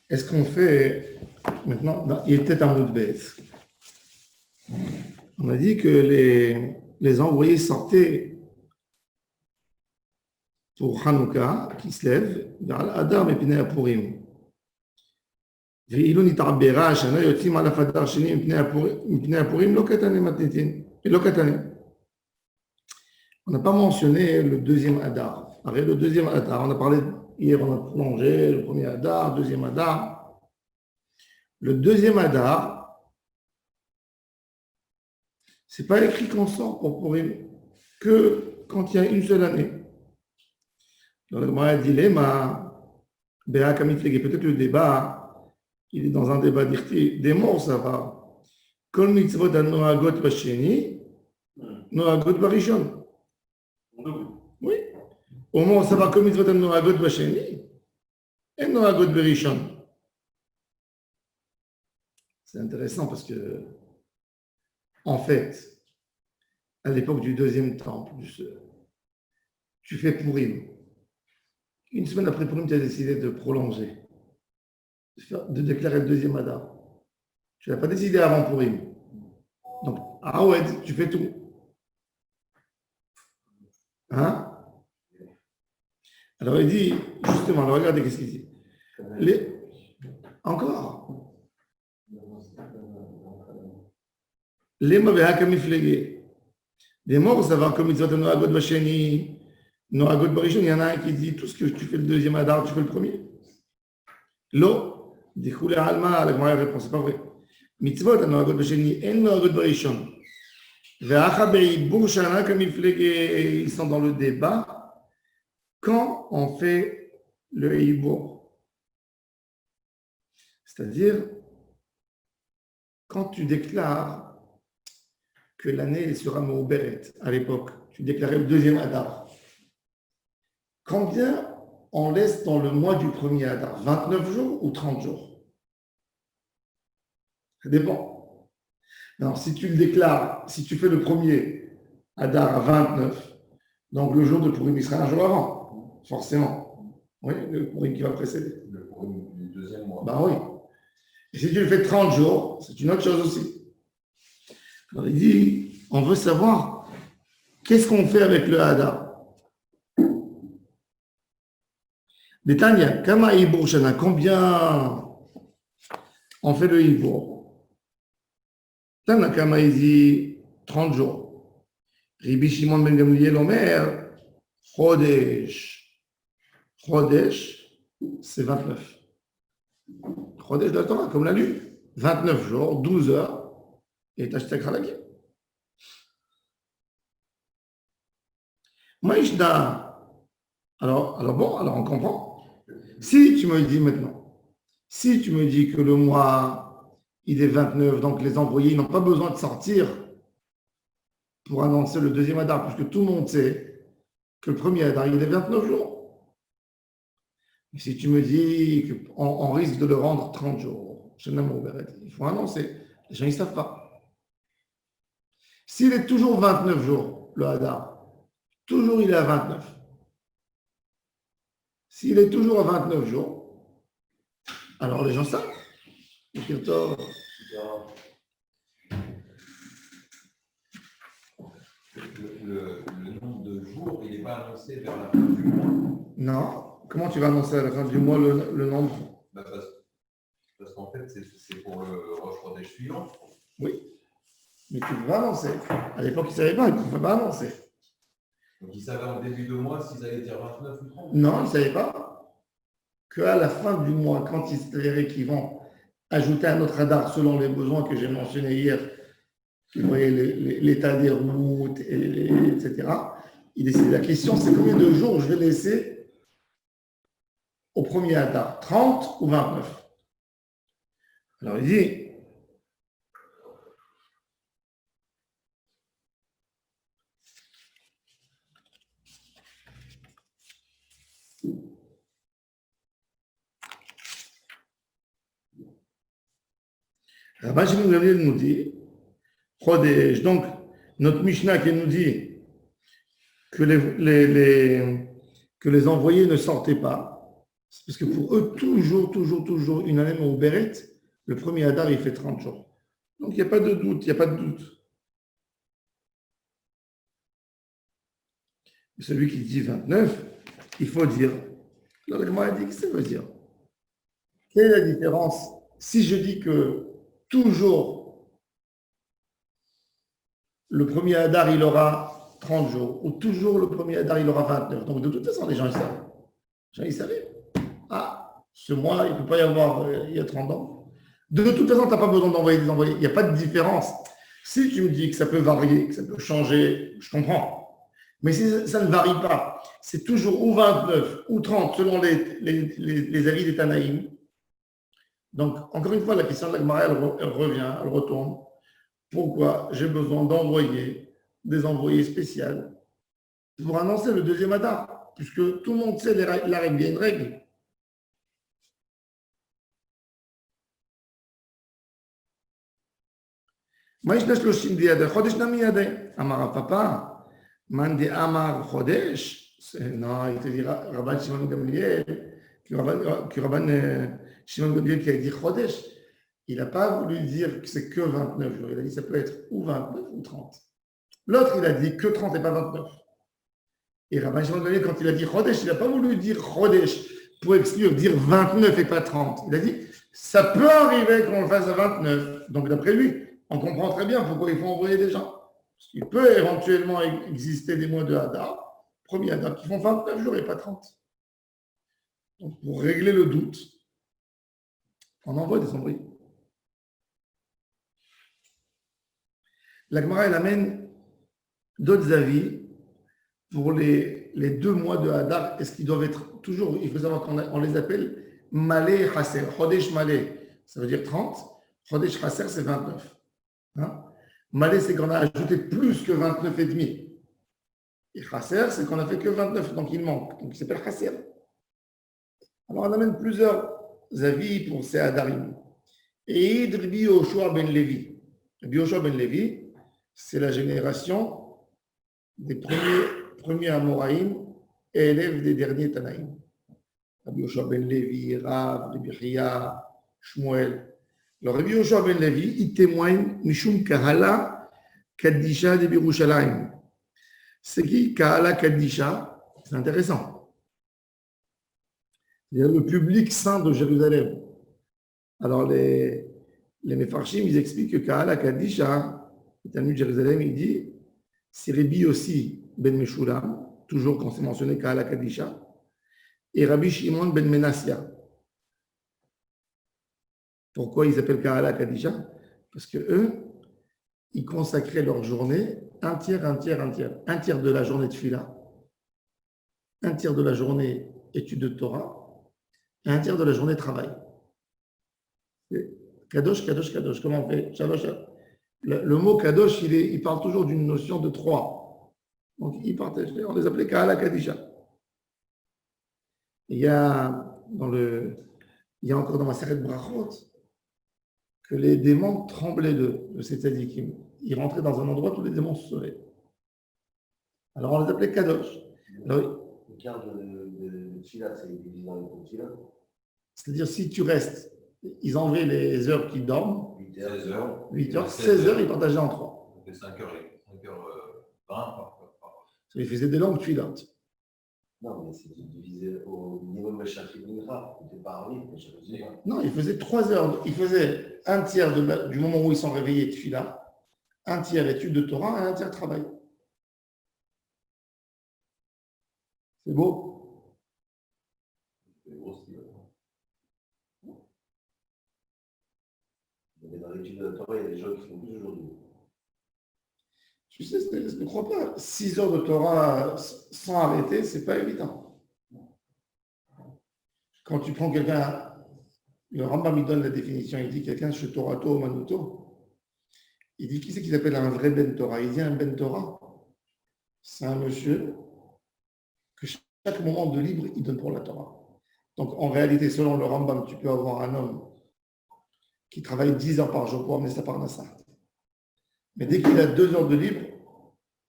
Est-ce qu'on fait maintenant, il était un mot de bête. On a dit que les envoyés sortaient pour Hanouka, qui se lève, vers Adam et Pnei Purim. ואילו נתעברה השנה יוצאים על הפדר שני מפני הפורים לא קטנים מתניתין, לא קטנים. On n'a pas mentionné le deuxième Hadar. Arrête le deuxième Hadar. On a parlé hier, on a prolongé le premier Hadar, le deuxième Hadar. Le deuxième Hadar, c'est pas écrit qu'on sort pour Purim que quand il y a une seule année. Dans le Gemara dilemme, peut-être le débat, il est dans un débat des morts, ça va. Kol mitzvot anoagot basheni, noagot barishon. Oui. Au moment où ça va comme mitzvot anoagot basheni, et noagot barishon. C'est intéressant parce que, en fait, à l'époque du deuxième temple, tu fais Purim. Une semaine après Purim, tu as décidé de prolonger, de déclarer le deuxième Hadar. Tu n'as pas décidé avant Purim. Donc, à Awed, tu fais tout. Hein? Alors, il dit, justement, alors, regardez qu'est-ce qu'il dit. Encore. Les mauvais hakamiflégués. Des morts, ça va comme ils sont noagot basheni, noagot barishon. Il y en a un qui dit tout ce que tu fais le deuxième Hadar, tu fais le premier. L'eau, des coulées alma, la première réponse, c'est pas vrai. Mitzvot, noagot basheni, en noagot barishon. Ils sont dans le débat quand on fait le hibour. C'est-à-dire, quand tu déclares que l'année sera Mouberet, à l'époque, tu déclarais le deuxième Hadar. Combien on laisse dans le mois du premier Hadar? 29 jours ou 30 jours? Ça dépend. Alors, si tu le déclares, si tu fais le premier Hadar à 29, donc le jour de Purim, il sera un jour avant, forcément. Oui, le Purim qui va précéder. Le Purim du deuxième mois. Ben oui. Et si tu le fais 30 jours, c'est une autre chose aussi. Alors, il dit, on veut savoir qu'est-ce qu'on fait avec le Hadar. Détania, Kama Hibour Shana, combien on fait le Hibour? Tanakama, il dit 30 jours. Rabbi Shimon ben Gamliel Omer, Chodesh. Chodesh, c'est 29. Chodesh de la Torah, comme la lune. 29 jours, 12 heures, et t'achètes la guerre. Maïshda. Alors on comprend. Si tu me dis maintenant, si tu me dis que le mois il est 29, donc les envoyés n'ont pas besoin de sortir pour annoncer le deuxième Hadar, puisque tout le monde sait que le premier Hadar, il est 29 jours. Et si tu me dis qu'on risque de le rendre 30 jours, il faut annoncer. Les gens, ils ne savent pas. S'il est toujours 29 jours, le Hadar, toujours il est à 29. S'il est toujours à 29 jours, alors les gens savent. Le nombre de jours, il n'est pas annoncé vers la fin du mois. Non. Comment tu vas annoncer à la fin du mois le nombre? Parce qu'en fait, c'est pour le Rosh Chodesh suivant. Oui. Mais tu peux pas annoncer. À l'époque, ils ne savaient pas, ils ne pouvaient pas annoncer. Donc, ils savaient en début de mois s'ils allaient dire 29 ou 30? Non, ils ne savaient pas. Qu'à la fin du mois, quand ils s'avéraient qu'ils vont ajouter un autre Hadar selon les besoins que j'ai mentionnés hier, vous voyez l'état des routes, etc. Il décide. La question, c'est combien de jours je vais laisser au premier Hadar, 30 ou 29? Alors il dit, Rabbi Shimon Gamliel nous dit, Chodesh, donc notre Mishnah qui nous dit que les envoyés ne sortaient pas, Parce que pour eux, toujours, une année au Beret, le premier Hadar, il fait 30 jours. Donc, il n'y a pas de doute, il n'y a pas de doute. Celui qui dit 29, il faut dire. Alors, moi, dit, qu'est-ce que ça veut dire? Quelle est la différence si je dis que toujours le premier Hadar, il aura 30 jours, ou toujours le premier Hadar, il aura 29. Donc, de toute façon, les gens, ils savent. Les gens, ils savaient. Ah, ce mois, il ne peut pas y avoir il y a 30 ans. De toute façon, tu n'as pas besoin d'envoyer des envoyés. Il n'y a pas de différence. Si tu me dis que ça peut varier, que ça peut changer, je comprends. Mais si ça ne varie pas, c'est toujours ou 29 ou 30 selon les avis des Tanaïm. Donc, encore une fois, la question de la Gemara, elle revient, elle retourne. Pourquoi j'ai besoin d'envoyer des envoyés spéciaux pour annoncer le deuxième Hadar? Puisque tout le monde sait la règle, il y a une règle. מה יש לשלושים דידי? חודש נמי ידי. אמר הפאפה, מאן דאמר חודש? Non, il te dit Rabban Shimon Gamliel, que Rabban Shimon Gamliel qui a dit Chodesh, il n'a pas voulu dire que c'est que 29 jours. Il a dit que ça peut être ou 29 ou 30. L'autre, il a dit que 30 et pas 29. Et Rabban Shimon Gamliel, quand il a dit Chodesh, il n'a pas voulu dire Chodesh pour exclure, dire 29 et pas 30. Il a dit ça peut arriver qu'on le fasse à 29. Donc d'après lui, on comprend très bien pourquoi il faut envoyer des gens. Parce qu'il peut éventuellement exister des mois de Hadar, premier Hadar, qui font 29 jours et pas 30. Donc pour régler le doute, on envoie des envoyés. La Gemara, elle amène d'autres avis pour les 2 mois de Hadar. Est-ce qu'ils doivent être toujours, il faut savoir qu'on les appelle Malé Chaser. Chodesh Malé, ça veut dire 30. Chodesh Chaser, c'est 29. Hein? Malé, c'est qu'on a ajouté plus que 29 et demi. Et Chasser, c'est qu'on a fait que 29, donc il manque. Donc il s'appelle Chasser. Alors on amène plusieurs avis pour ces Hadarim. Et Rabbi Yoshua ben Levi. Rabbi Yoshua ben Levi, c'est la génération des premiers Amoraïm et élèves des derniers Tanaïm. Rabbi Yoshua ben Levi, Rav, Rabbi Chia, Shmuel. Alors, Rabbi Yoshua ben Levi, il témoigne Mishum Kahala Kaddisha de Birushalayim. C'est qui Kahala Kaddisha? C'est intéressant. C'est-à-dire le public saint de Jérusalem. Alors, les Mefarshim, ils expliquent que Kahala Kaddisha, le Talmud de Jérusalem, il dit c'est Rabbi aussi ben Meshulam, toujours quand c'est mentionné Kahala Kaddisha, et Rabbi Shimon ben Menassia. Pourquoi ils s'appellent Kahala Kadisha? Parce que eux, ils consacraient leur journée un tiers. Un tiers de la journée de Fila, un tiers de la journée étude de Torah, et un tiers de la journée travail. Kadosh, Kadosh, Kadosh. Comment on fait? Le mot Kadosh, il parle toujours d'une notion de 3. Donc, on les appelait Kahala Kadisha. Il y a encore dans ma série de Brachot, que les démons tremblaient de ces tzadikim. Ils rentraient dans un endroit où les démons se sauvaient. Alors on les appelait Kadosh. Le quart de Tchila, c'est divisé dans les Tchila. C'est-à-dire, si tu restes, ils enlevaient les heures qu'ils dorment. 8 heures. 8 heures, 16 heures, ils partageaient en 3. Ça fait 5h20. Ils faisaient des longues filantes. Non, mais c'est divisé au minimum de chaque minra. Tu n'es pas arrivé. Non, ils faisaient 3 heures. Ils faisaient un tiers du moment où ils sont réveillés de fila, un tiers étude de Torah et un tiers travail. C'est beau? C'est beau, c'est mais dans l'étude de Torah, il y a des gens qui font plus aujourd'hui. Tu sais, je ne crois pas. 6 heures de Torah sans arrêter, c'est pas évident. Quand tu prends quelqu'un, le Rambam il donne la définition, il dit quelqu'un chez Torato Manuto, il dit qui c'est qu'ils appellent un vrai Ben Torah? Il dit un Ben Torah, c'est un monsieur que chaque moment de libre, il donne pour la Torah. Donc en réalité, selon le Rambam, tu peux avoir un homme qui travaille 10 heures par jour pour amener sa parnassa. Mais dès qu'il a 2 heures de libre,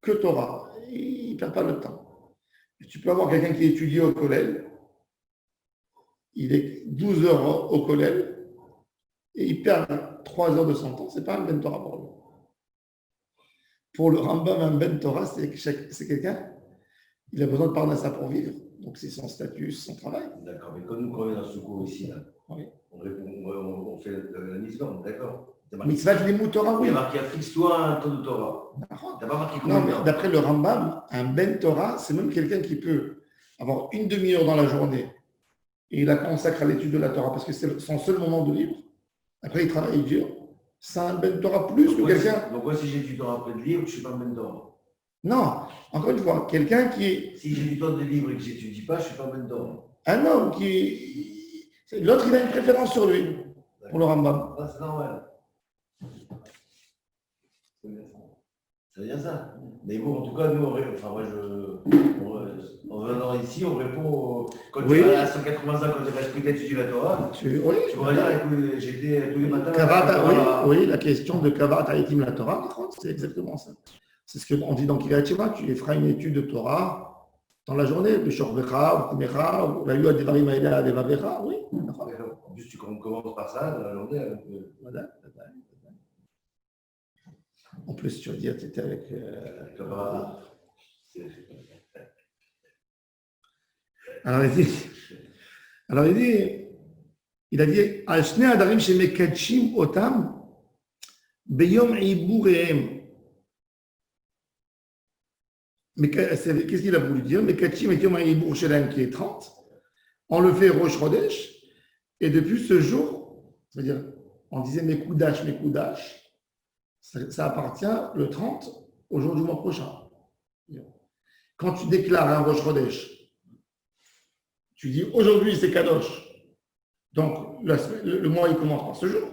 que Torah, il ne perd pas le temps. Et tu peux avoir quelqu'un qui étudie au collège, il est 12 heures au collège et il perd 3 heures de son temps, ce n'est pas un Ben Torah pour lui. Pour le Rambam, un Ben Torah, c'est quelqu'un, il a besoin de Parnassa pour vivre. Donc c'est son statut, son travail. D'accord, mais quand nous on est dans ce cours ici, là, Oui. on fait la mitzvah, d'accord. Mitzvah de Limut Torah, oui. Il y a marqué fixe-toi un temps de Torah. Tu n'as pas marqué combien Non, de mais temps? d'après le Rambam, un Ben Torah, c'est même quelqu'un qui peut avoir une demi-heure dans la journée et il la consacre à l'étude de la Torah parce que c'est son seul moment de libre. Après, il travaille dur. C'est un Ben Torah plus que quelqu'un. Donc, moi, si j'ai du temps après de libre, je ne suis pas un Ben Torah. Non, encore une fois, quelqu'un qui. Si j'ai du temps de libre et que je n'étudie pas, je ne suis pas un Ben Torah. Un homme qui. L'autre, il a une préférence sur lui, pour le Rambam. Ah, c'est normal. Ça veut dire ça. Mais bon, en tout cas, nous, en venant ici, on répond quand tu vas à 185, quand tu vas expliquer d'étudier la Torah. Oui, tu pourrais dire, écoute, j'étais tous les matins. Oui, la question de Kavat Haïtim la Torah, c'est exactement ça. C'est ce qu'on dit dans Kiryat Shema, tu feras une étude de Torah dans la journée, le Shorvecha, ou Kumecha, ou la Yua Devarim Aïla Devavecha, oui. En plus, tu commences par ça dans la journée. Voilà. En plus, tu vas dire, tu étais avec. Alors il a dit, Al-Shne Adarim Shemekadshim Otam, Beyom Iburehem. Qu'est-ce qu'il a voulu dire? Mekadshim et Yom Ibur Shelem qui est 30. On le fait Rosh Chodesh. Et depuis ce jour, c'est-à-dire, on disait Mekoudash, ça appartient le 30 au jour du mois prochain. Quand tu déclares un Rosh Chodesh, tu dis aujourd'hui c'est Kadosh. Donc le mois il commence par ce jour.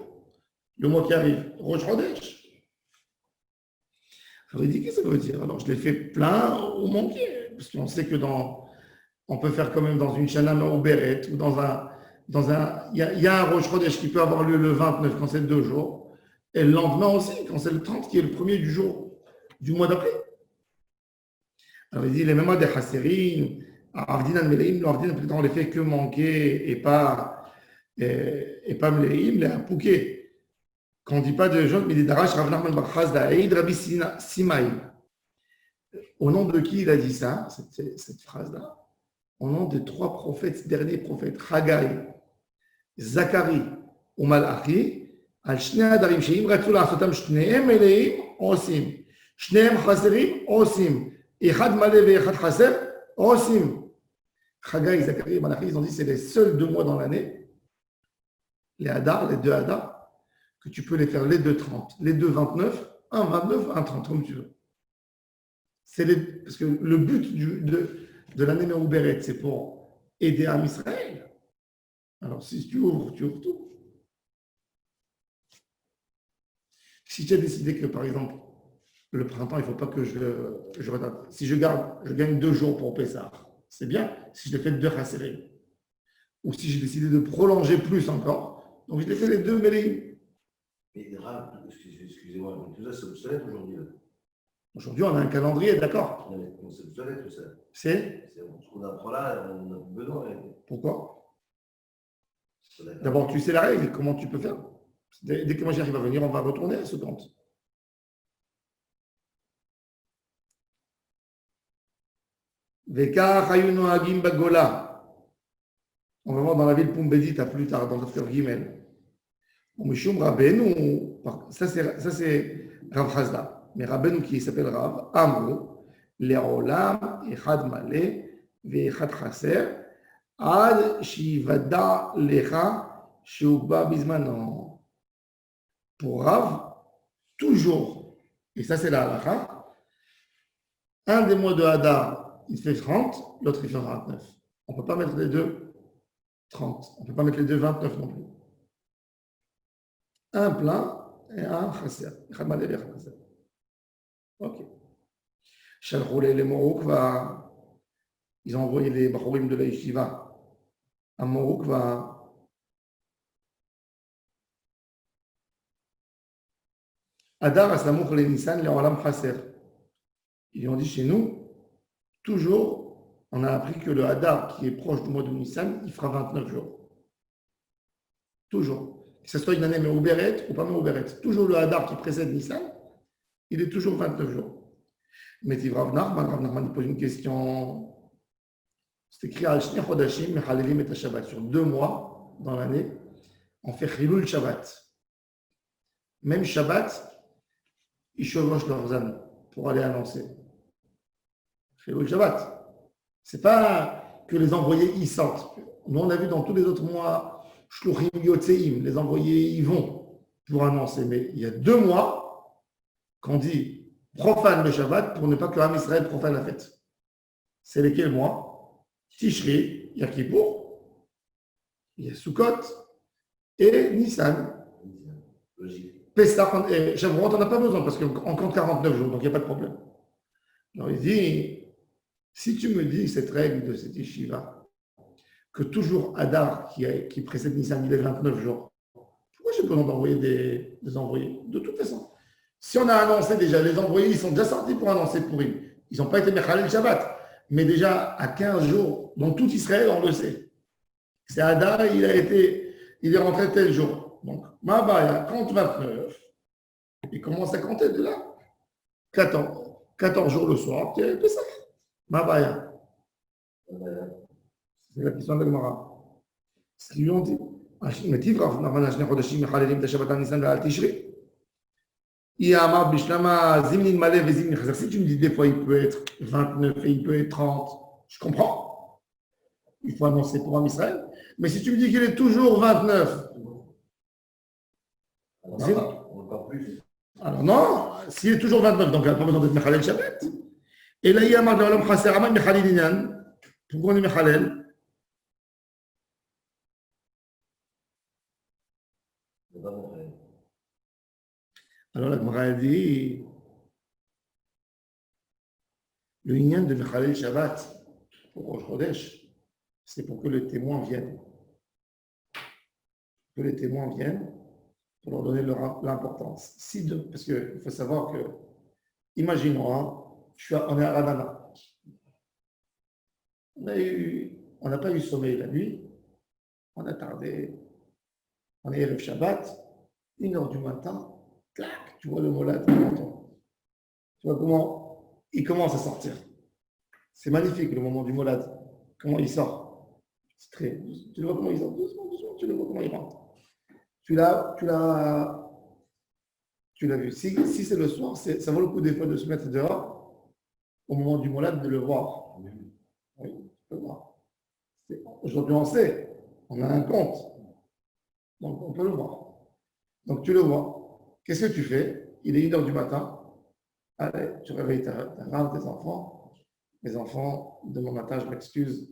Le mois qui arrive, Rosh Chodesh. Alors il dit qu'est-ce que ça veut dire? Alors je l'ai fait plein ou manqué. Parce qu'on sait que on peut faire quand même dans une Shana ou Beret ou il y a un Rosh Chodesh qui peut avoir lieu le 29 quand c'est 2 jours. Et le lendemain aussi, quand c'est le 30, qui est le premier du jour, du mois d'après. Alors il dit, les mêmes des Hasserin, Avdinan Meleim, l'Avdinan, peut-être on les fait que manquer et pas Meleim, les Apouké. Quand on ne dit pas de gens, mais des Darash, Rav Nachman bar Chazda, Eid Rabbi Simaï. Au nom de qui il a dit ça, cette phrase-là? Au nom des 3 prophètes, derniers prophètes, Haggai, Zacharie ou Malachi. על שני הדברים שאם רצו לעשותם שניהם מלאים עושים, שניהם חסרים עושים, אחד מלא ואחד חסר עושים. Haggai, Zacharie et Malachi, ils ont dit c'est les seuls 2 mois dans l'année, les Hadar, les 2 Hadar, que tu peux les faire les 2 30, les 2 29, un 29, un 30, comme tu veux. Parce que le but de l'année Méouberet, c'est pour aider Am Israël. Alors si tu ouvres tout. Si tu as décidé que, par exemple, le printemps, il ne faut pas que je retarde. Si je gagne 2 jours pour Pessah, c'est bien. Si je l'ai fait 2 Hasserim. Ou si j'ai décidé de prolonger plus encore, donc je l'ai fait les 2 Méléim. Mais excusez-moi, mais tout ça, c'est obsolète aujourd'hui. Aujourd'hui, on a un calendrier, d'accord? C'est obsolète tout ça. C'est ce qu'on apprend là, on a besoin. Pourquoi? D'abord, tu sais la règle, comment tu peux faire? Dès que Mashiach va venir, on va retourner à ce compte. Vekach hayu noagim bagola. On va voir dans la ville Pumbedit à plus tard, dans le Dr Gimel. Mishum Rabbeinu, ça c'est Rav Chazda. Mais Rabbeinu qui s'appelle Rav, Amru, Le'olam, Echad Maleh, Ve'echad Chaser, Ad Shivada Lecha, Sheuba Bizmano. Pour Rav, toujours, et ça c'est la halakha, un des mois de Hadar, il fait 30, l'autre il fait 29. On ne peut pas mettre les 2 30. On ne peut pas mettre les 2 29 non plus. Un plein et un chasser. Ok. Shalchoulé les Morokva, ils ont envoyé les Bachorim de la Yeshiva à Morokva. Adar Aslamouk le Nissan, le Olam Chasser. Ils ont dit chez nous, toujours, on a appris que le Hadar, qui est proche du mois de Nissan, il fera 29 jours. Toujours. Que ce soit une année Meouberet ou pas Meouberet. Toujours le Hadar qui précède Nissan, il est toujours 29 jours. Mais Rav Nachman il pose une question. C'est écrit Al Shnei Chodashim Mechalelim et Shabbat. Sur 2 mois dans l'année, on fait Chilul Shabbat. Même Shabbat, ils chevauchent leurs ânes pour aller annoncer. Chilul Shabbat. C'est pas que les envoyés y sortent. Nous, on a vu dans tous les autres mois, Shluchim Yotzeim, les envoyés y vont pour annoncer. Mais il y a 2 mois qu'on dit profane le Shabbat pour ne pas que l'âme Israël profane la fête. C'est lesquels mois? Tishri, Yom Kippour, il y a Sukkot et Nissan. Pesach et Shavuot, on n'a pas besoin parce qu'on compte 49 jours, donc il n'y a pas de problème. Alors il dit, si tu me dis cette règle de cette yeshiva, que toujours Hadar qui précède Nissan, il est 29 jours, pourquoi j'ai besoin d'envoyer des envoyés? De toute façon, si on a annoncé déjà, les envoyés, ils sont déjà sortis pour annoncer Purim. Ils n'ont pas été Mechalel Shabbat. Mais déjà, à 15 jours, dans tout Israël, on le sait. C'est Hadar, il est rentré tel jour. Donc, Mabaya, compte 29. Il commence à compter de là. 14 jours le soir, tu es ça. Mabaya. C'est la question de l'Gemara. Ce qu'ils lui ont dit. Si tu me dis des fois il peut être 29 et il peut être 30, je comprends. Il faut annoncer pour un Israël. Mais si tu me dis qu'il est toujours 29, encore plus. Alors non, s'il est toujours 29, donc il n'y a pas besoin d'être Mechalel Shabbat. Et là, il y a marqué dans l'homme Chasser Aman Mechalel Inan. Pourquoi on est Mechalel? Alors la Gemara dit le Inyan de Mechalel Shabbat pour Rosh Chodesh, c'est pour que les témoins viennent. Que les témoins viennent pour leur donner l'importance. Parce qu'il faut savoir que, imaginons, on est à Radana. On n'a pas eu sommeil la nuit, on a tardé, on est Erev Shabbat, 1h du matin, clac, tu vois le molad qui entend. Tu vois comment il commence à sortir. C'est magnifique le moment du molad, comment il sort. Tu le vois comment il sort, doucement, tu le vois comment il rentre. Tu l'as vu. Si c'est le soir, ça vaut le coup des fois de se mettre dehors au moment du molad de le voir. Oui, tu peux le voir. Aujourd'hui, on sait, on a un compte. Donc, on peut le voir. Donc, tu le vois. Qu'est-ce que tu fais? Il est 1h du matin. Allez, tu réveilles ta femme, tes enfants. Mes enfants, demain matin, je m'excuse.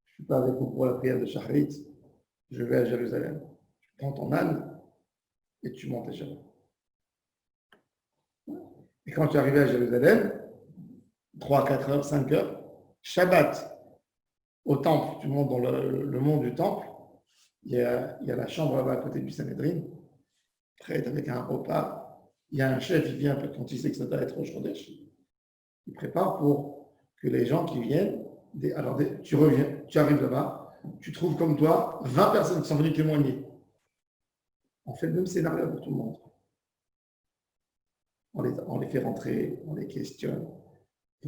Je ne suis pas avec vous pour la prière de Shacharit. Je vais à Jérusalem. Tu prends ton âne et tu montes à Jérusalem. Et quand tu es arrivé à Jérusalem, 3, 4 heures, 5 heures, Shabbat, au temple, tu montes dans le mont du temple, il y a la chambre là-bas à côté du Sanhedrin, prête avec un repas, il y a un chef, il vient quand il sait que ça doit être Rosh Chodesh, il prépare pour que les gens qui viennent, tu reviens, tu arrives là-bas, tu trouves comme toi 20 personnes qui sont venues témoigner. On fait le même scénario pour tout le monde. On les fait rentrer, on les questionne.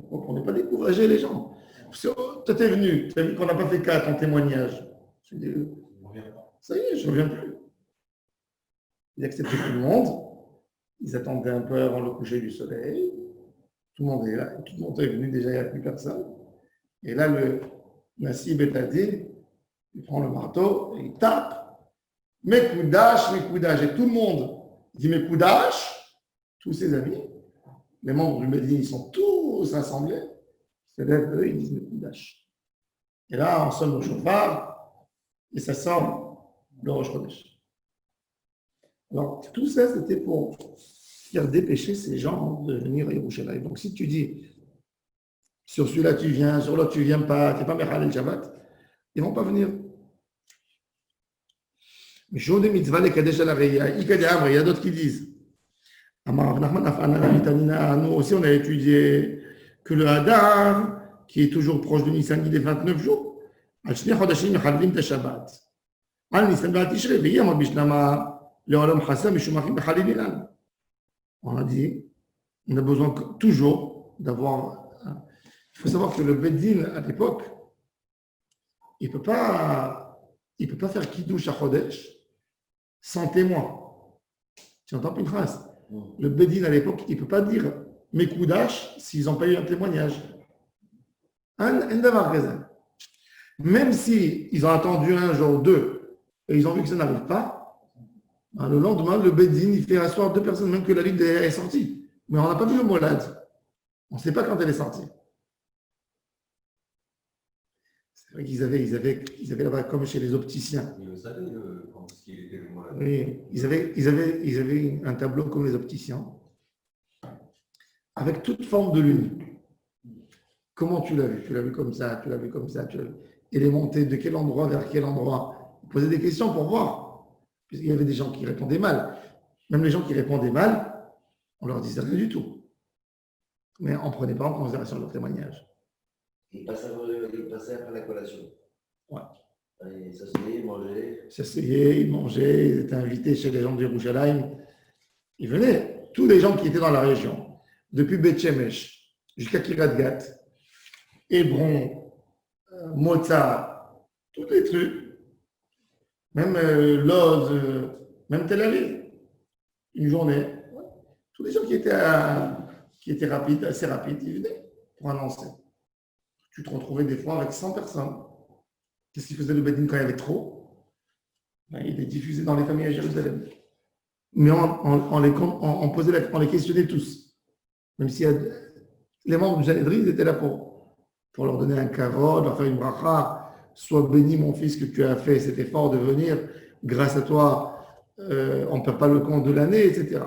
Pour ne pas décourager les gens. Toi, tu es venu, tu as vu qu'on n'a pas fait cas à ton témoignage. Tu dis, ça y est, je ne reviens plus. Ils acceptaient tout le monde. Ils attendaient un peu avant le coucher du soleil. Tout le monde est là. Tout le monde est venu, déjà, il n'y a plus personne. Et là, le Nassi Betadine, il prend le marteau et il tape. Mekoudash. Et tout le monde dit Mekoudash. Tous ses amis, les membres du Médine, ils sont tous rassemblés. Ils se lèvent, eux, ils disent Mekoudash. Et là, on sonne au chauffard et ça sort le Rosh Chodesh. Alors, tout ça, c'était pour faire dépêcher ces gens de venir à Yerushalayim. Donc, si tu dis, sur celui-là tu viens, sur l'autre tu ne viens pas, tu n'es pas Mechalel Shabbat, ils ne vont pas venir. Mais il y a d'autres qui disent, nous aussi, on a étudié que le Hadar, qui est toujours proche de Nissan, il est 29 jours. על ניסן ועל תשרי, והיא אמרת בשלמה לעולם חסר משום אחים בחליל אילן. On a dit, on a besoin toujours d'avoir. Il faut savoir que le Beddin à l'époque, il ne peut pas faire Kiddush à Chodesh sans témoin. Tu entends une phrase? Le Beddin à l'époque, il ne peut pas dire Mekoudash s'ils n'ont pas eu un témoignage. Même si ils ont attendu un jour, deux, et ils ont vu que ça n'arrive pas, le lendemain, le Beddin, il fait asseoir deux personnes, même que la liste est sortie. Mais on n'a pas vu le molad. On ne sait pas quand elle est sortie. C'est vrai qu'ils avaient là-bas, comme chez les opticiens. Il le savait, quand il était le molad. Oui, ils avaient un tableau comme les opticiens, avec toute forme de lune. Comment tu l'as vu? Tu l'as vu comme ça, tu l'as vu comme ça, tu l'as vu. Elle est montée de quel endroit vers quel endroit? Vous posez des questions pour voir. Puisqu'il y avait des gens qui répondaient mal. Même les gens qui répondaient mal, on leur disait rien du tout. Mais on ne prenait pas en considération leur témoignage. Il passait après la collation. Ouais. Il s'asseyait, il mangeait. Ils s'asseyaient, ils mangeaient, ils étaient invités chez les gens de Yerushalayim. Ils venaient, tous les gens qui étaient dans la région, depuis Beth Shemesh jusqu'à Kiryat Gat, Hébron, Motza, tous les trucs, même Lod, même Tel Aviv, une journée. Tous les gens qui étaient rapides, assez rapides, ils venaient pour annoncer. Tu te retrouvais des fois avec 100 personnes. Qu'est-ce qu'il faisait le Beddin quand il y avait trop? Il est diffusé dans les familles à Jérusalem. Mais on les questionnait tous. Même si les membres du Sanhédrin, ils étaient là pour leur donner un kavod, leur faire une bracha. Sois béni, mon fils, que tu as fait cet effort de venir. Grâce à toi, on ne perd pas le compte de l'année, etc.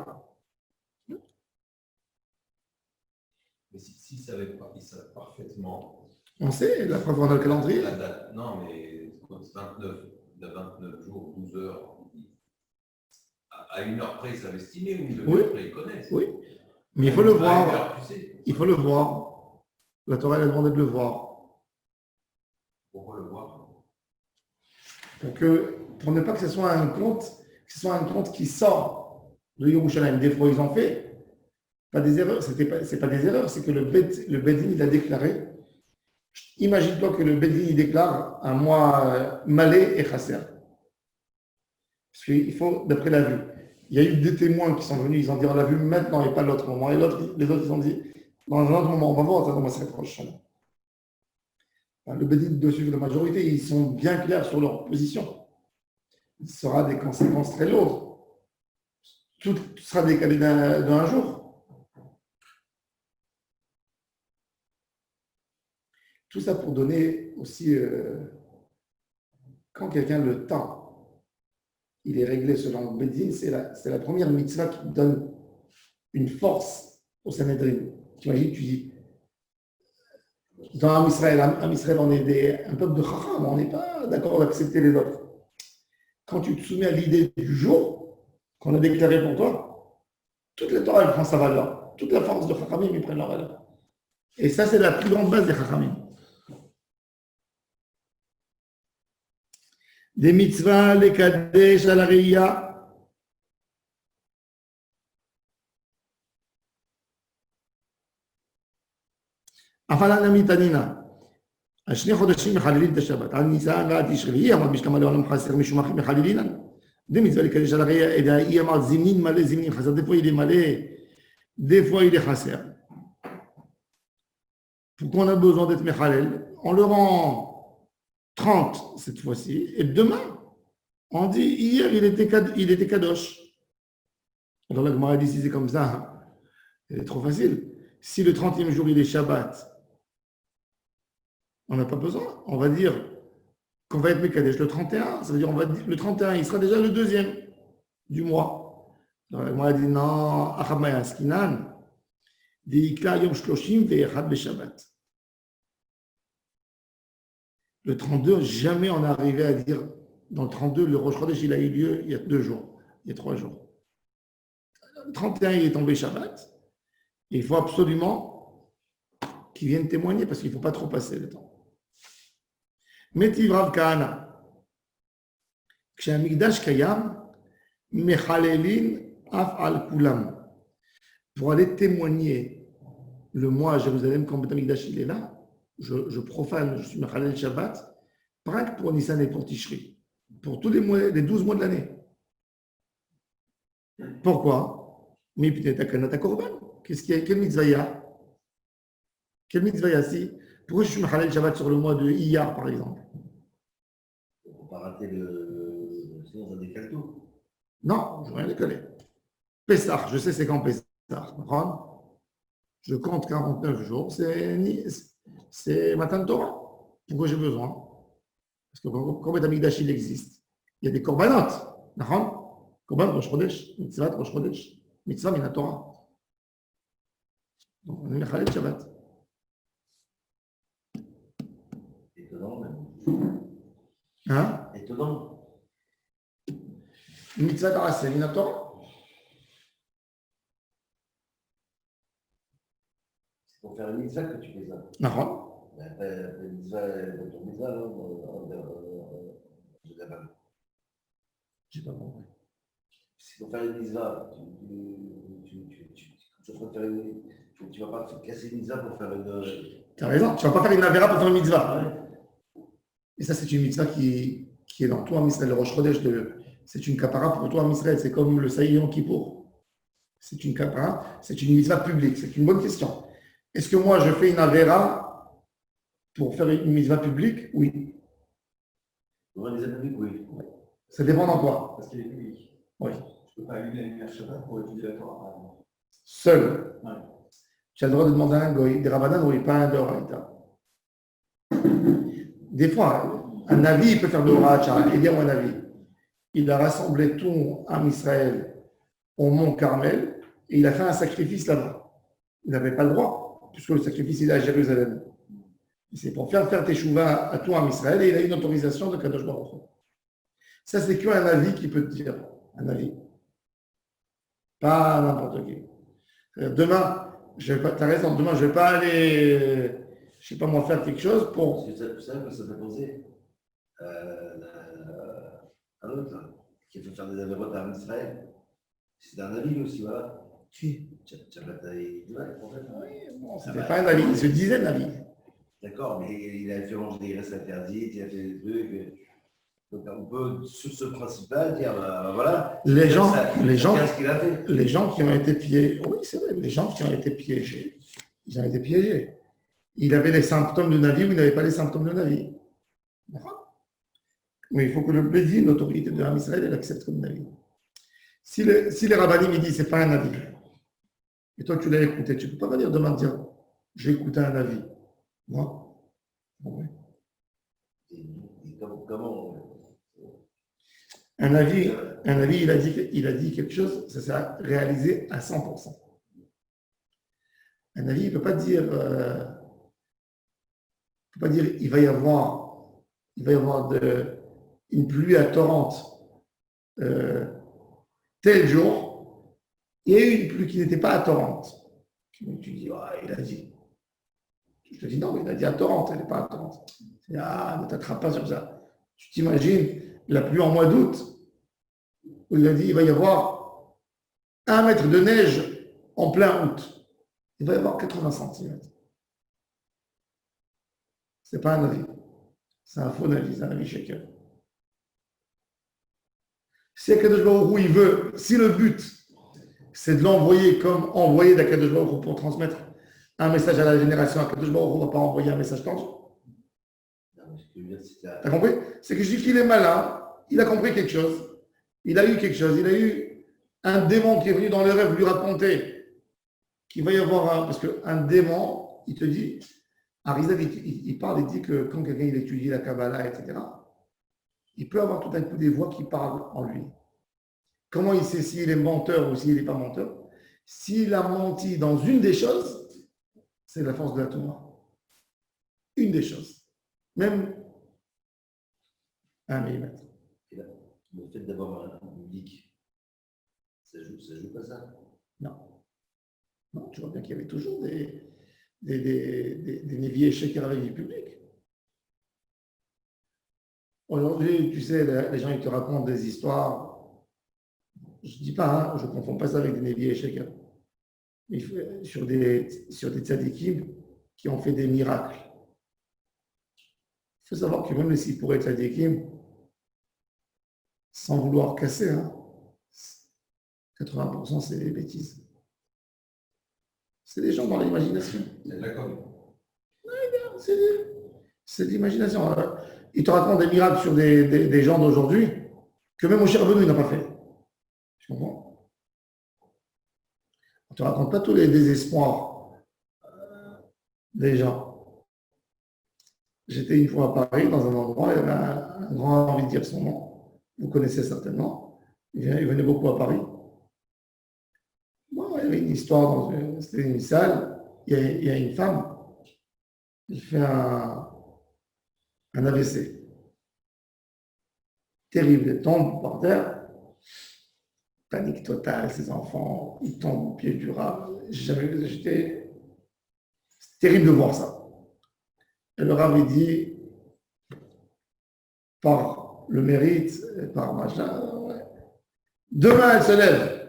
Mais s'ils savaient pas, ils savent parfaitement. On sait, la preuve, on a le calendrier. La date, non, mais 29 jours, 12 heures. À une heure près, ils savent estimer, ou une demi-heure près, ils connaissent. Oui, mais il faut le voir. Heure, tu sais. Il faut le voir. La Torah, elle a demandé de le voir. Pourquoi le voir? Pour ne pas que ce soit un compte qui sort de Yerushalayim. Des fois, ils ont fait pas des erreurs. C'est pas des erreurs, c'est que le Beddin, il a déclaré. Imagine-toi que le Beddin, il déclare un mois malais et chasser. Parce qu'il faut, d'après la vue, il y a eu des témoins qui sont venus, ils ont dit on l'a vu maintenant et pas l'autre moment. Et les autres, ils ont dit dans un autre moment, on va voir, ça commence à être proche. Le Beddin doit suivre la majorité, ils sont bien clairs sur leur position. Il sera des conséquences très lourdes. Tout sera décalé d'un jour. Tout ça pour donner aussi, quand quelqu'un le temps, il est réglé selon le Beddin, c'est la première mitzvah qui donne une force au Sanhédrin. Tu imagines, tu dis, dans Am Israël, on est un peuple de chacham, on n'est pas d'accord d'accepter les autres. Quand tu te soumets à l'idée du jour qu'on a déclaré pour toi, toute la Torah elle prend sa valeur, toute la force de chachamim, ils prennent leur valeur. Et ça, c'est la plus grande base des chachamim. Des mitzvahs, les kadesh, à la Reya. Afalana mitanina. השני חודשים מחללים את השבת. על ניסן ועד תשרי, אמרת בשלמה לעולם חסר משום אחים מחללינן. Des mitzvahs, les kadesh, à la Reya. Et il אמרת זמנין מלא, זמנין חסר. Des fois il est malé, des fois il est חסר. Pourquoi on a besoin d'être mechalel? On le rend 30 cette fois-ci, et demain, on dit hier il était kadosh. Alors la Gemara dit si c'est comme ça, c'est trop facile. Si le 30e jour il est Shabbat, on n'a pas besoin. On va dire qu'on va être Mekadesh le 31, ça veut dire on va dire le 31, il sera déjà le deuxième du mois. Alors la Gemara dit non, Achamaya Skinan, Deikla Yom Shloshim Ve'echad Be'Shabbat. Le 32, jamais on est arrivé à dire, dans le 32, le Rosh Chodesh, il a eu lieu il y a 2 jours, il y a 3 jours. Le 31, il est tombé Shabbat. Et il faut absolument qu'ils viennent témoigner parce qu'il ne faut pas trop passer le temps. Métiv Rav Kahana. כשהמקדש קיים, מחללין אף על כולם. Pour aller témoigner le mois à Jérusalem, quand Beth Amikdash il est là, je profane, je suis Mechalel Shabbat, pas que pour Nissan et pour Tishri, pour tous les mois, les 12 mois de l'année. Pourquoi? Mais peut-être à Kanata Korban. Qu'est-ce qu'il y a? Quelle mitzvah il y a? Quelle mitzvah il y a si? Pourquoi je suis Mechalel Shabbat sur le mois de Iyar, par exemple? Pour ne pas rater le. Sinon, ça décale tout. Non, je ne rien déconner. Pessah, je sais c'est quand Pessah. Je compte 49 jours, c'est Matan Torah. Pourquoi j'ai besoin? Parce que quand Beth Amikdash il existe, il y a des korbanot. Korban Rosh Chodesh, mitzvah Rosh Chodesh, mitzvah min Torah. Donc on est Mechalel Shabbat. Étonnant, même. Hein? Étonnant. Mitzvah Torah, c'est min Torah. C'est pour faire une mitzvah que tu fais ça. Non. Après, mitzvah, ton mitzvah, là, de la Bible. J'ai pas compris. C'est pour faire une mitzvah. Tu vas faire une. Tu vas pas casser une mitzvah pour faire une. Tu as raison, tu ne vas pas faire une avéra pour faire une mitzvah. Et ça, c'est une mitzvah qui est dans toi, Israël. Le Rosh Chodesh, c'est une kapara pour toi, Israël. C'est comme le Saïon Kippour. C'est une kapara, c'est une mitzvah publique. C'est une bonne question. Est-ce que moi, je fais une avéra pour faire une mitzvah publique? Oui. Pour une mitzvah publique, oui. Ça dépend dans quoi? Parce qu'il est public. Oui. Je ne peux pas allumer la lumière Shabbat pour étudier la Torah, par exemple. Seul. Ouais. Tu as le droit de demander à un goy, des rabbanan, oui, pas un d'oraïta. Des fois, un navi, il peut faire de l'oraïta. Et dire un navi, il a rassemblé tout Am Israël au mont Carmel et il a fait un sacrifice là-bas. Il n'avait pas le droit, puisque le sacrifice il est à Jérusalem. Et c'est pour faire teshuva à tout Am Israël et il a une autorisation de Kadosh Baruch Hu. Ça, c'est qu'un navi qui peut te dire. Un navi. Pas n'importe qui. Demain, tu as raison, demain, je ne vais pas aller, je ne sais pas moi, faire quelque chose pour. Vous savez que ça t'a posé un autre, là, qui a fait faire des avérotes à Israël. C'est un avis aussi, voilà. Qui? Tu as bataillé en fait. Oui, bon, c'était pas un avis, il se disait un avis. D'accord, mais il a fait manger des graisses interdites, il a fait des trucs. Donc on peut, sur ce principe-là, dire, voilà. Les gens qui ont été piégés, oui, c'est vrai, les gens qui ont été piégés, ils ont été piégés. Il avait les symptômes de Navi ou il n'avait pas les symptômes de Navi. Mais il faut que le Bédi, l'autorité de l'Am Israël, elle accepte comme Navi. Si les rabbinim me disent c'est pas un Navi, et toi tu l'as écouté, tu ne peux pas venir demain dire j'ai écouté un Navi. Moi? Oui. Et comment Un avis, il a dit quelque chose, ça s'est réalisé à 100%. Un avis, il ne peut pas dire, il va y avoir une pluie à torrente tel jour, et une pluie qui n'était pas à torrente. Tu dis, il a dit. Je te dis non, il a dit à torrente, elle n'est pas à torrente. Ne t'attrape pas sur ça. Tu t'imagines la pluie en mois d'août, où il a dit il va y avoir 1 mètre de neige en plein août. Il va y avoir 80 cm. Ce n'est pas un avis. C'est un faux avis, c'est un avis chacun. Si Akadosh Baruch Hu, il veut, si le but, c'est de l'envoyer comme envoyé d'Akadosh Baruch Hu pour transmettre un message à la génération, Akadosh Baruch Hu ne va pas envoyer un message tendu. T'as compris? C'est que je dis qu'il est malin, il a compris quelque chose, il a eu quelque chose, il a eu un démon qui est venu dans les rêves lui raconter qu'il va y avoir parce qu'un démon, il te dit, Arizal, il parle, il dit que quand quelqu'un il étudie la Kabbalah, etc., il peut avoir tout d'un coup des voix qui parlent en lui. Comment il sait s'il est menteur ou s'il n'est pas menteur? S'il a menti dans une des choses, c'est la force de la Torah. Une des choses. Même 1 millimètre. Le fait d'avoir un public, ça joue pas ça? Non. Non, tu vois bien qu'il y avait toujours des Nevi échecs avec du public. Aujourd'hui, tu sais, les gens ils te racontent des histoires. Je ne dis pas, hein, je ne confonds pas ça avec des Nevi et Sheker. Sur des tzadikim qui ont fait des miracles. Il faut savoir que même les Sipurei tzadikim, sans vouloir casser, hein, 80% c'est des bêtises. C'est des gens dans l'imagination. C'est de la com. C'est de l'imagination. Ils te racontent des miracles sur des gens d'aujourd'hui que même Moshe Rabbeinu n'a pas fait. Tu comprends? On ne te raconte pas tous les désespoirs des gens. J'étais une fois à Paris, dans un endroit, il y avait un grand envie de dire son nom. Vous connaissez certainement. Il venait beaucoup à Paris. Bon, il y avait une histoire, c'était une salle, il y a une femme, elle fait un AVC. Terrible, elle tombe par terre, panique totale, ses enfants, ils tombent au pied du rat. C'était terrible de voir ça. Et le Rav avait dit, par le mérite, et par machin, ouais. Demain elle se lève.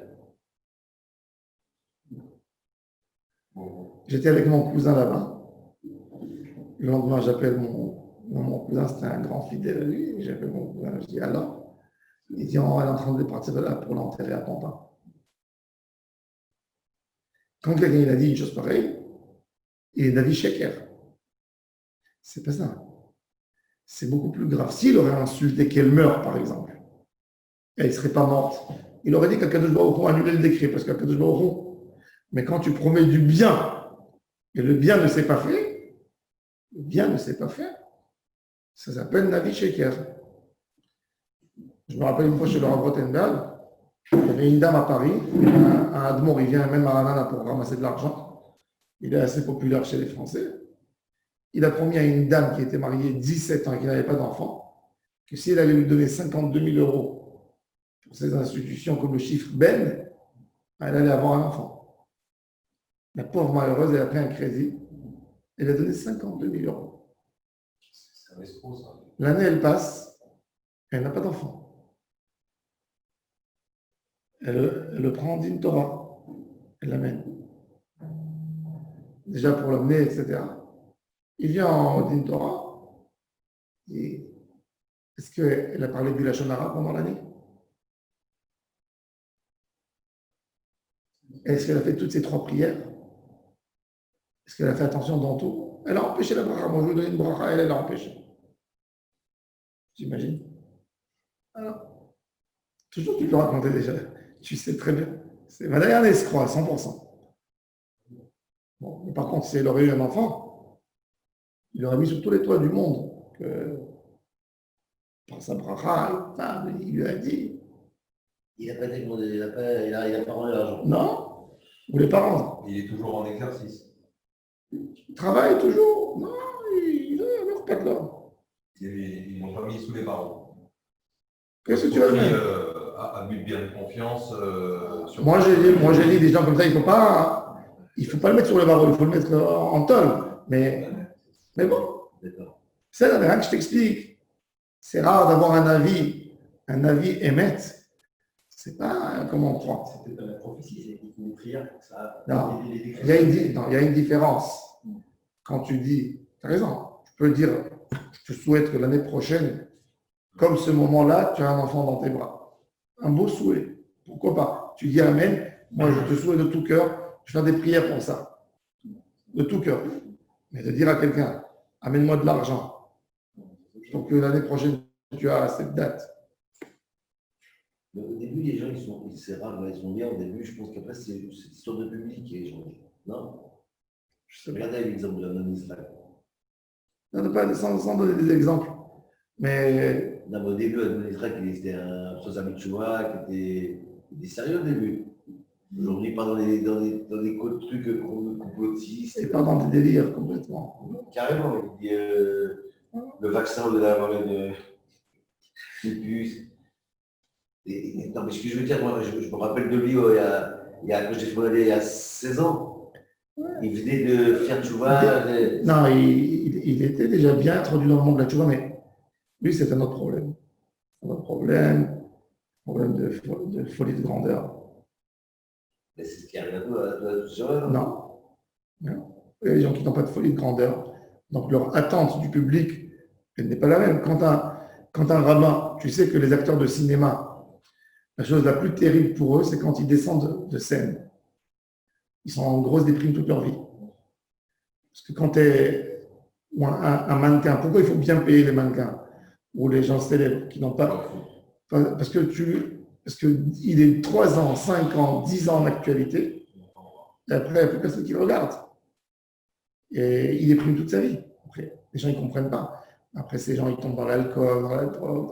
J'étais avec mon cousin là-bas. Le lendemain, j'appelle mon cousin, c'était un grand fidèle à lui. J'appelle mon cousin, je dis alors. Il dit, oh, elle est en train de partir là pour l'enterrer à Pantin. Quand quelqu'un il a dit une chose pareille, il est d'avis Sheker. C'est pas ça. C'est beaucoup plus grave. S'il aurait insulté qu'elle meurt, par exemple, elle ne serait pas morte. Il aurait dit qu'Akadosh Baruch Hu annulait le décret, parce qu'Akadosh Baruch Hu, mais quand tu promets du bien, et le bien ne s'est pas fait, le bien ne s'est pas fait, ça s'appelle Navi Sheker. Je me rappelle une fois chez le Rav Rothenberg, il y avait une dame à Paris, un Admor, il vient même à Ranana pour ramasser de l'argent. Il est assez populaire chez les Français. Il a promis à une dame qui était mariée 17 ans et qui n'avait pas d'enfant, que si elle allait lui donner 52 000 euros pour ces institutions comme le chiffre Ben, elle allait avoir un enfant. La pauvre malheureuse, elle a pris un crédit. Elle a donné 52 000 euros. C'est un escroc, ça. L'année, elle passe, elle n'a pas d'enfant. Elle le prend en Din Torah. Elle l'amène. Déjà pour l'amener, etc. Il vient en Din Torah. Et est-ce qu'elle a parlé du Lachon Hara pendant l'année? Est-ce qu'elle a fait toutes ces 3 prières? Est-ce qu'elle a fait attention dans tout? Elle a empêché la bracha. Moi, je lui donne une bracha, elle a empêché. J'imagine. Alors, toujours, tu peux raconter déjà. Tu sais très bien. C'est un escroc à 100%. Bon, mais par contre, si elle aurait eu un enfant, il aurait mis sur tous les toits du monde que par sa bracha, il lui a dit. Il n'a pas demandé, il n'a pas rendu l'argent. Non, ou les parents. Il est toujours en exercice. Il travaille toujours. Non, il ne pas de l'or. Ils m'ont pas mis sous les barreaux. Qu'est-ce que tu vas faire? Abus de bien de confiance. Moi, j'ai dit des gens comme ça, il ne faut pas le mettre sur le barreau, il faut le mettre en tôle. Mais bon, c'est la rien que je t'explique. C'est rare d'avoir un avis émettre. C'est pas comme on croit. C'était pas la prophétie, c'est une prière pour ça. Non, il y a une différence. Quand tu dis, tu as raison, je peux dire, je te souhaite que l'année prochaine, comme ce moment-là, tu as un enfant dans tes bras. Un beau souhait. Pourquoi pas? Tu dis Amen. Moi, je te souhaite de tout cœur. Je fais des prières pour ça. De tout cœur. Mais de dire à quelqu'un, amène-moi de l'argent. Donc l'année prochaine, tu as cette date. Mais au début, les gens, c'est rare, ils sont bien au début. Je pense qu'après, c'est cette histoire de public qui est changée. Non? Je sais pas. Regardez l'exemple de l'homme Israël. Non, pas sans donner des exemples. Mais Non, mais au début, l'homme Israël, c'était un Chosam Tchouva qui était sérieux au début. Aujourd'hui, pas dans les trucs complotistes. c'est pas dans des délires complètement. Carrément, il dit le vaccin de la de puce. Non, mais ce que je veux dire, moi, je me rappelle de lui, quand j'ai fait mon année il y a 16 ans. Il venait de faire tchouva. Non, il était déjà bien introduit dans le monde de la tchouva, mais Lui, c'est un autre problème. Un autre problème de folie de grandeur. Mais c'est ce qui arrive à toi, tout seul. Non. Non. Il y a des gens qui n'ont pas de folie de grandeur. Donc, leur attente du public, elle n'est pas la même. Quand un rabbin, tu sais que les acteurs de cinéma, la chose la plus terrible pour eux, c'est quand ils descendent de scène. Ils sont en grosse déprime toute leur vie. Parce que quand tu es un mannequin, pourquoi il faut bien payer les mannequins ou les gens célèbres qui n'ont pas. Parce qu'il est 3 ans, 5 ans, 10 ans en actualité, et après, il n'y a plus personne qui le regarde. Et il déprime toute sa vie. Après, les gens ne comprennent pas. Après, ces gens, ils tombent dans l'alcool, dans la drogue,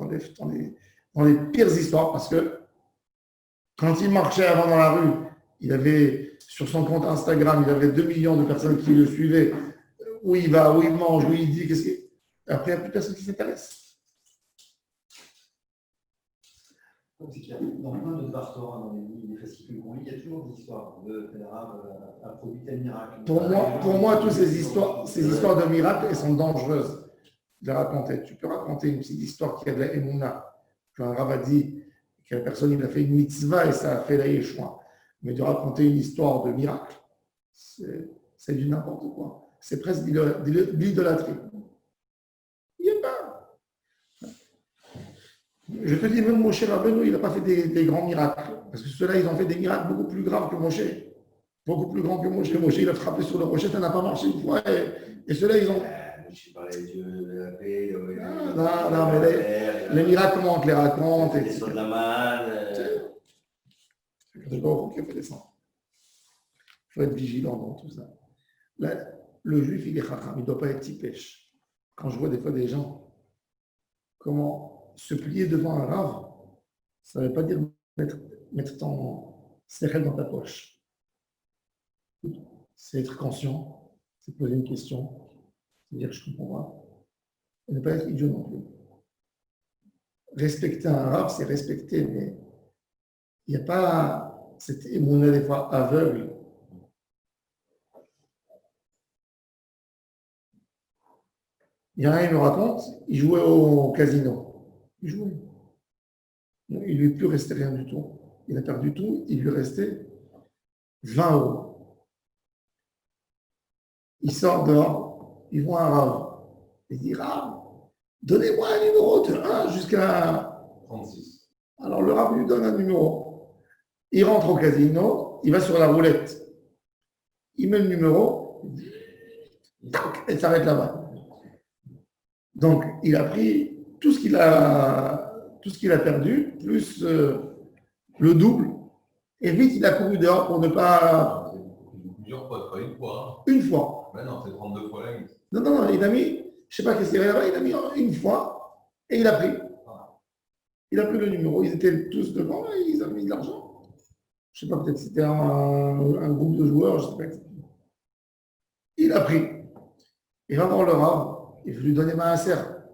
dans les pires histoires, parce que quand il marchait avant dans la rue, il avait sur son compte Instagram, il avait 2 millions de personnes qui le suivaient. Où il va, où il mange, où il dit, qu'est-ce qu'il. Après, il n'y a plus personne qui s'intéresse. C'est qu'il y a dans plein de Torah, dans les fascicules qu'on lit, il y a toujours des histoires de tel arabe a produit tel miracle. Pour moi, toutes ces histoires de miracles, elles sont dangereuses de raconter. Tu peux raconter une petite histoire qui a de la émouna. Un rabbin dit que la personne il a fait une mitzvah et ça a fait la yéchoua. Mais de raconter une histoire de miracle, c'est du n'importe quoi. C'est presque de l'idolâtrie. Il n'y a pas. Je te dis, même Moshe Rabbeinu, il n'a pas fait des grands miracles. Parce que ceux-là, ils ont fait des miracles beaucoup plus graves que Moshe. Beaucoup plus grands que Moshe. Moshe, il a frappé sur le rocher, ça n'a pas marché une fois. Et ceux-là, ils ont. Je parlais de Dieu, de la paix, non, mais les miracles, comment on te les raconte? Les sons de la manne. C'est pas au qui a fait descendre. Il faut être vigilant dans tout ça. Là, le juif, il est chacham, il ne doit pas être tipèche. Quand je vois des fois des gens, comment se plier devant un rave, ça ne veut pas dire mettre ton sérel dans ta poche. C'est être conscient, c'est poser une question, c'est dire je comprends pas. Et ne pas être idiot non plus. Respecter un rave, c'est respecter, mais il n'y a pas cette émouna des fois aveugle. Il y en a un, il me raconte, il jouait au casino. Il jouait. Il ne lui est plus resté rien du tout. Il a perdu tout, il lui restait 20 euros. Il sort dehors, il voit un rave. Il dit, rave, donnez-moi un numéro de 1 jusqu'à 36. Alors le rave lui donne un numéro. Il rentre au casino, il va sur la roulette. Il met le numéro, et s'arrête là-bas. Donc, il a pris tout ce qu'il a perdu, plus le double. Et vite, il a couru dehors pour ne pas. Plusieurs fois, pas une fois. Une fois. Mais non, c'est 32 fois la liste. Non, il a mis, je ne sais pas qu'est-ce qu'il y avait là-bas, il a mis une fois et il a pris. Il a pris le numéro, ils étaient tous devant et ils ont mis de l'argent. Je ne sais pas, peut-être c'était un groupe de joueurs, je ne sais pas exactement. Il a pris. Il va voir le rave. Il veut lui donner ma serre.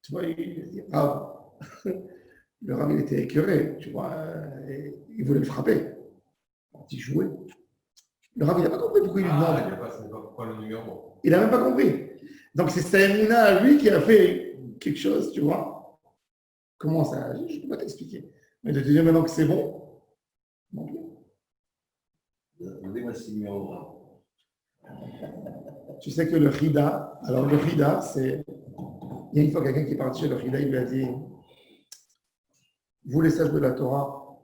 Tu vois, il dit, Rav. Le Rav, il était écœuré, tu vois, il voulait le frapper. Quand il jouait. Le Rav, il n'a pas compris pourquoi il lui demande. Il n'a pas pourquoi le numéro. Il n'a même pas compris. Donc, c'est Saïmouna à lui qui a fait quelque chose, tu vois. Comment ça? Je ne peux pas t'expliquer. Mais de te dire maintenant que c'est bon. Non plus. Donnez-moi ce numéro. Tu sais que le Rida, alors le Rida, c'est. Il y a une fois quelqu'un qui est parti chez le Rida, il lui a dit vous, les sages de la Torah,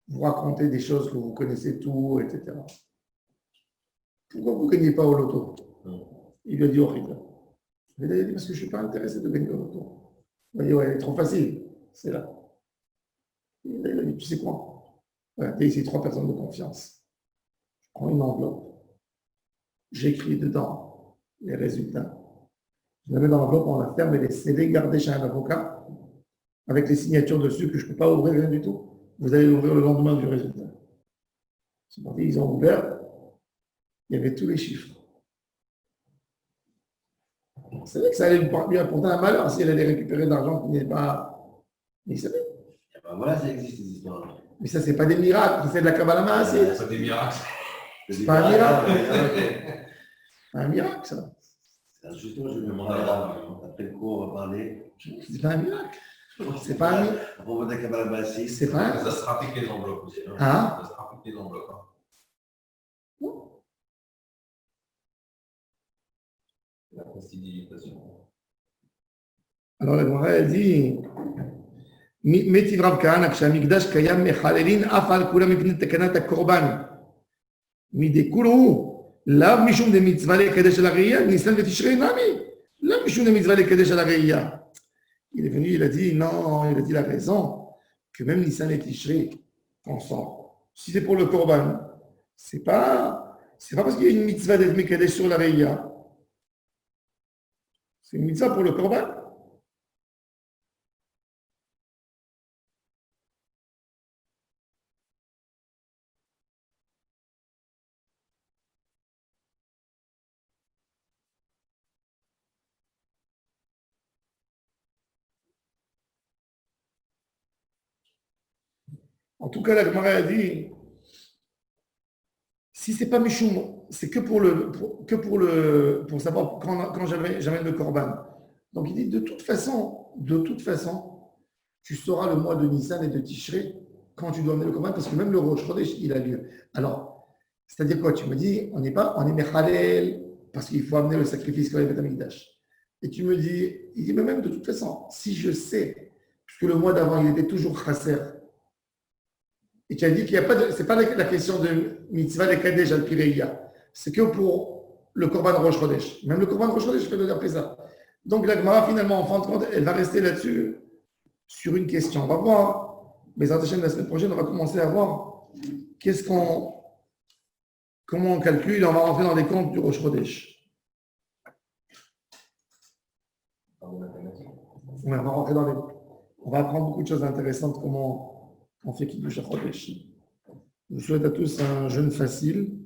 vous racontez des choses que vous connaissez tout, etc. Pourquoi vous ne gagnez pas au loto? Il lui a dit au Rida. Il a dit parce que je ne suis pas intéressé de gagner au loto. Il a dit ouais, trop facile, c'est là. Il a dit tu sais quoi? Voilà, tu as ici 3 personnes de confiance. Je prends une enveloppe. J'écris dedans les résultats. Je la mets dans l'enveloppe, on la ferme et les CD gardés chez un avocat avec les signatures dessus que je ne peux pas ouvrir rien du tout. Vous allez l'ouvrir le lendemain du résultat. C'est parti, ils ont ouvert. Il y avait tous les chiffres. C'est vrai que ça allait lui apporter un malheur si elle allait récupérer de l'argent qui n'est pas. Mais il savait. Ben voilà, ça existe, ces histoires. Mais ça, c'est pas des miracles, c'est de la Kabbalah. C'est pas des miracles. C'est pas un miracle. Un miracle, ça. Justement, je vais demander à après le cours, on va parler. C'est pas un miracle. C'est pas un miracle. À propos de la Kabbalah Maasik. C'est pas Ça se trafique les enveloppes aussi. Hein. Hein? Ça se trafique les enveloppes. Hein. La prestidigitation. Alors la Gemara elle dit Metiv Rav Kahana כשהמקדש קיים מחללין אף על כולם מפני תקנת הקורבן מדכולו לאו משום דמצווה לקדש על הראייה ניסן ותשרי נמי לאו משום דמצווה לקדש על הראייה. Il est venu, il a dit non, il a dit la raison que même Nissan et Tishrei ensemble. Si c'est pour le korban, c'est pas parce qu'il y a une mitzvah d'être mekadesh sur la reya. C'est une mitzvah pour le korban. En tout cas, la Gemara a dit, si c'est pas Mishum, c'est que pour savoir quand j'amène le korban. Donc il dit, de toute façon, tu sauras le mois de Nissan et de Tishrei quand tu dois amener le korban, parce que même le Rosh Chodesh, il a lieu. Alors, c'est-à-dire quoi? Tu me dis, on est Mechalel, parce qu'il faut amener le sacrifice quand il est Amikdash. Et tu me dis, il dit, mais même de toute façon, si je sais, puisque le mois d'avant, il était toujours Chasser, et tu as dit qu'il n'y a pas de. Ce n'est pas la question de mitzvah de Kadesh al Pireya. C'est que pour le Korban Rosh Chodesh. Même le Korban Rosh Chodesh, je fais le ça. Donc la Gemara, finalement, en fin de compte, elle va rester là-dessus sur une question. On va voir. Mais en la semaine prochaine, on va commencer à voir comment on calcule. On va rentrer dans les comptes du Rosh Chodesh. On va rentrer dans les. On va apprendre beaucoup de choses intéressantes. Comment on fait Kiddush HaChodesh. Je vous souhaite à tous un jeûne facile.